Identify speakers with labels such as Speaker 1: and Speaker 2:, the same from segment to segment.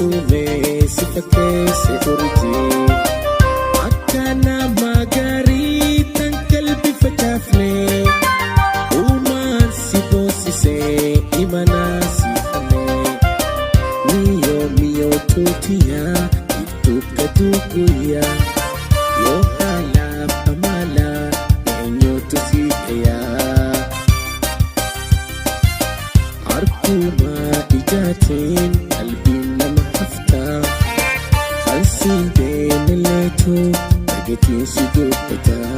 Speaker 1: uume si fakkeesse urjii akkana magaarii tan qalbii facaafne uumaan si boonsisee imanaa si hame miyoo tuutiyaa ittuuka duuguyaa yoo haalaaf amalaa eenyuutu si eeyaa harkuma ijaatiin qalbiin nama haftaa halsiin deemaleetu dhageetiin si dubbataa.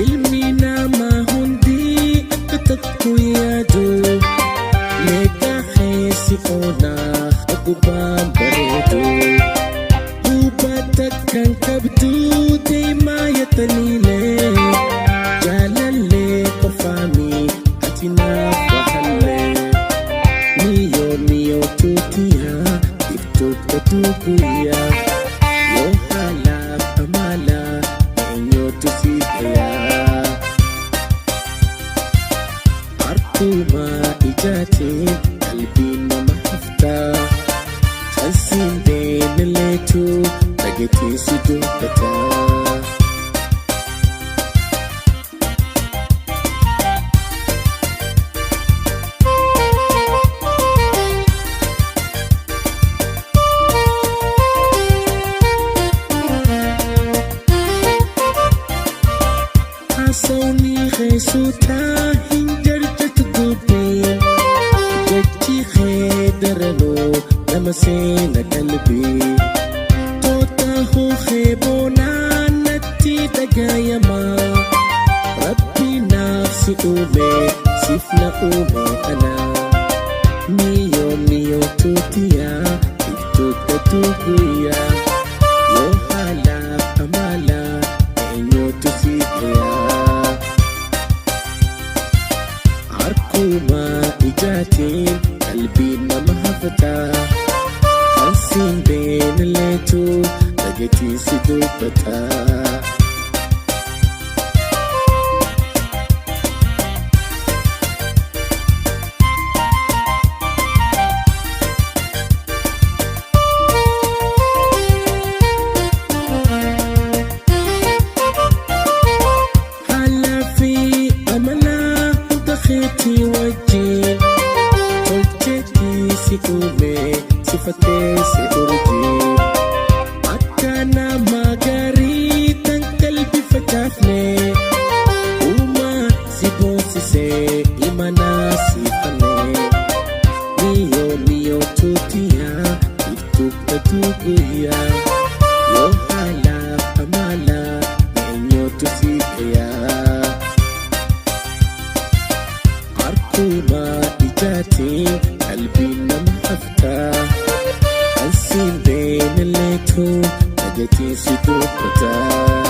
Speaker 1: Ilmi namaa hundi akka tokko yaadu meeqa keessi oolaa ogummaan bareedu hubata kan qabdu deemaa yaataniilee jaalallee qofaami ati naaf wahallee miyoo tuutiyaa iftuuka duuguyaa yoo haalaaf amalaa eenyuutu si eeyaa harkuma ijaatiin qalbiin nama haftaa halsiin deemaleetu dhageetiin si dubbataa. Haasawni keessuutaa hin jarjatu dubbiin jechi kee daranuu nama seena qalbii toota hookee boonaa natti dhagayamaa rabbi naaf si uume siif na uume anaa miyoo tuutiyaa iftuuka duuguyaa yoo haalaaf amalaa eenyuutu si eeyaa harkuma ijaatiin qalbiin nama haftaa halsiin deemaleetu dhageetiin si dubbataa. Keetii wajjin tolcheetii si uume si fakkeesse urjii akkana magaarii tan qalbii facaafne uumaan si boonsisee imanaa si hame miyoo tuutiyaa iftuuka duuguyaa yoo haalaaf amalaa eenyuutu si eeyaa harkuma ijaatiin qalbiin nama haftaa halsiin deemaleetu dhageetiin si dubbataa.